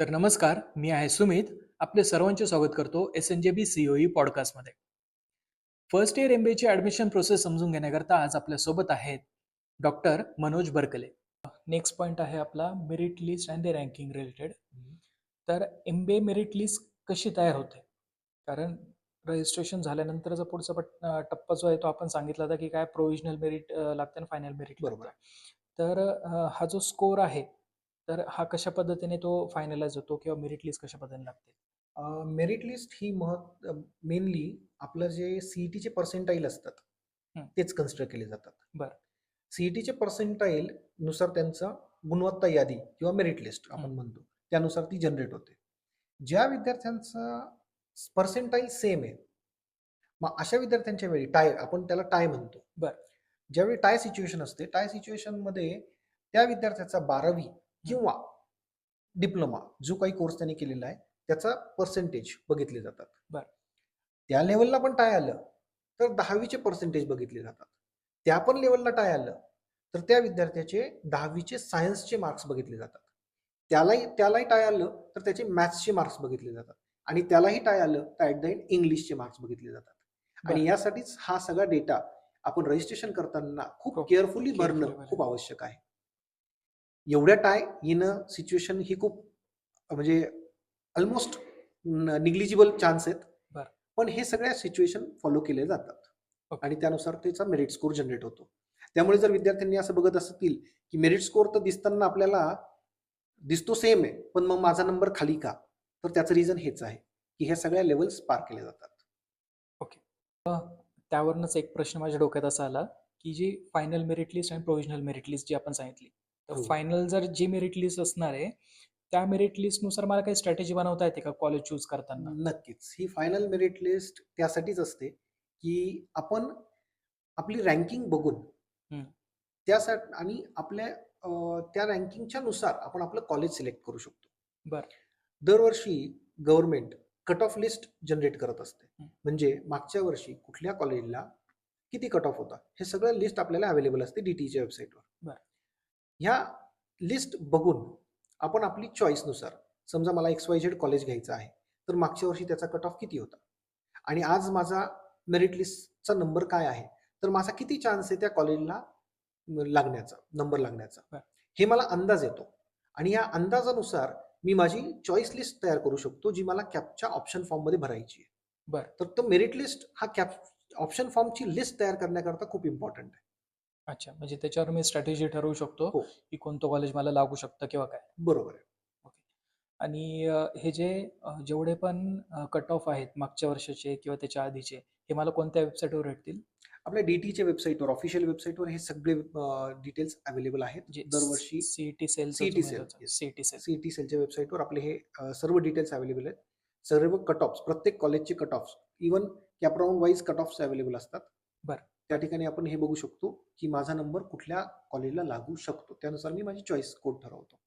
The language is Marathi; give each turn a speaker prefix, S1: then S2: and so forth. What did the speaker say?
S1: तर नमस्कार, मी आहे सुमित. आपले सर्वांचे स्वागत करतो SNJB COE पॉडकास्टमध्ये. फर्स्ट इयर MBAची ॲडमिशन प्रोसेस समजून घेण्याकरता आज आपल्यासोबत आहेत doctor Manoj Berkeley. Next point आहे आपला merit list and the ranking related. तर MBA मेरिट लिस्ट कशी तयार होते? कारण रजिस्ट्रेशन झाल्यानंतरचा पुढचा टप्पा जो आहे तो आपण सांगितला होता की काय प्रोव्हिजनल मेरिट लागतं आणि फायनल मेरिट
S2: बरोबर
S1: लागतं. तर हा जो स्कोर आहे, तर हा कशा पद्धतीने तो फायनलाइज होतो किंवा मेरिट लिस्ट कशा पद्धतीने लागते?
S2: मेरिट लिस्ट ही मेनली आपलं जे सीईटीचे पर्सेंटाईल असतात
S1: हं.
S2: तेच कन्सिडर केले जातात.
S1: बरं.
S2: सीईटीचे पर्सेंटाईल नुसार त्यांचा गुणवत्ता यादी किंवा मेरिट लिस्ट
S1: हं.
S2: आपण म्हणतो त्यानुसार ती जनरेट होते. ज्या विद्यार्थ्यांचा पर्सेंटाईल सेम आहे, मग अशा विद्यार्थ्यांच्या वेळी टाय आपण त्याला टाय म्हणतो.
S1: बरं.
S2: ज्यावेळी टाय सिच्युएशन असते, टाय सिच्युएशनमध्ये त्या विद्यार्थ्याचा 12वी
S1: हं.
S2: किंवा डिप्लोमा जो काही कोर्स त्यांनी केलेला आहे त्याचा पर्सेंटेज बघितले जातात.
S1: बरं.
S2: त्या लेवलला पण टाय आलं तर 10वीचे पर्सेंटेज बघितले जातात. त्या पण लेवलला टाय आलं तर त्या विद्यार्थ्याचे 10वीचे सायन्सचे मार्क्स बघितले जातात. त्यालाही त्यालाही टाय आलं तर त्याचे मॅथ्सचे मार्क्स बघितले जातात आणि त्यालाही टाय आलं तर ॲट द एंड इंग्लिशचे मार्क्स बघितले जातात. आणि
S1: बरं.
S2: यासाठीच हा सगळा डेटा आपण रजिस्ट्रेशन करताना खूप
S1: खूप
S2: केअरफुली भरणं
S1: केअरफुली
S2: खूप
S1: बघायला.
S2: आवश्यक आहे. एवढ्या टाय येणं सिच्युएशन ही खूप म्हणजे अल्मोस्ट निग्लिजिबल चान्स आहेत.
S1: बरं.
S2: पण हे सगळ्या सिच्युएशन फॉलो केले जातात
S1: ओके.
S2: आणि त्यानुसार त्याचा मेरिट स्कोर जनरेट होतो. त्यामुळे जर विद्यार्थ्यांनी असं बघत असतील, की मेरिट स्कोर तर दिसताना आपल्याला दिसतो सेम आहे, पण मग माझा नंबर खाली का? तर त्याचं रिझन हेच आहे, की ह्या सगळ्या लेव्हल्स पार केल्या जातात.
S1: ओके. त्यावरूनच एक प्रश्न माझ्या डोक्यात असा आला, की जी फायनल मेरिट लिस्ट आणि प्रोव्हिजनल मेरिट लिस्ट जी आपण सांगितली. तर
S2: हो.
S1: फायनल जर जी मेरिट लिस्ट असणार आहे, त्या मेरिट लिस्टनुसार मला काही स्ट्रॅटेजी बनवता येते का कॉलेज चूज करताना?
S2: नक्कीच. ही फायनल मेरिट लिस्ट त्यासाठीच असते, की आपण आपली रँकिंग बघून
S1: हं.
S2: त्यासाठी आणि आपल्या त्या रँकिंगच्या नुसार आपण आपलं कॉलेज सिलेक्ट करू शकतो.
S1: बरं.
S2: दरवर्षी government cut off list generate करत असते.
S1: हं.
S2: म्हणजे मागच्या वर्षी कुठल्या कॉलेजला किती कट ऑफ होता, हे सगळं लिस्ट आपल्याला अवेलेबल असते DTEच्या वेबसाईटवर.
S1: बरं.
S2: ह्या लिस्ट बघून आपण आपली चॉईसनुसार समजा मला XYZ कॉलेज घ्यायचं आहे, तर मागच्या वर्षी त्याचा कट ऑफ किती होता आणि आज माझा मेरिट लिस्टचा नंबर काय आहे, तर माझा किती चान्स आहे त्या कॉलेजला लागण्याचा, नंबर लागण्याचा.
S1: बरं.
S2: हे मला अंदाज येतो आणि या अंदाजानुसार मी माझी चॉईस लिस्ट तयार करू शकतो, जी मला कॅपच्या ऑप्शन फॉर्ममध्ये भरायची आहे.
S1: बरं.
S2: तर तो मेरिट लिस्ट हा कॅप ऑप्शन फॉर्मची लिस्ट तयार करण्याकरता खूप इम्पॉर्टंट आहे.
S1: अच्छा. म्हणजे त्याच्यावर मी स्ट्रॅटेजी ठरवू शकतो,
S2: हो,
S1: की कोणतं कॉलेज मला लागू शकतं किंवा काय?
S2: बरोबर आहे.
S1: ओके. आणि हे जे जेवढे पण कट ऑफ आहेत मागच्या वर्षाचे किंवा त्याच्या आधीचे, हे मला कोणत्या वेबसाईटवर भेटतील?
S2: आपल्या DTच्या वेबसाईटवर, ऑफिशियल वेबसाईटवर हे सगळे डिटेल्स अवेलेबल आहेत.
S1: जे
S2: दरवर्षी
S1: CET सेलचं
S2: सीईटी
S1: तुम्ही
S2: सेल,
S1: त्याचं
S2: येस.
S1: CET cell.
S2: सीईटी सेलच्या वेबसाईटवर आपले हे सर्व डिटेल्स अवेलेबल आहेत. सर्व कट ऑफ्स, प्रत्येक कॉलेजचे cut offs, even CAP round wise cut offs available असतात.
S1: बरं.
S2: त्या ठिकाणी आपण हे बघू शकतो, की माझा नंबर कुठल्या कॉलेजला लागू शकतो. त्यानुसार मी माझी चॉईस कोड ठरवतो.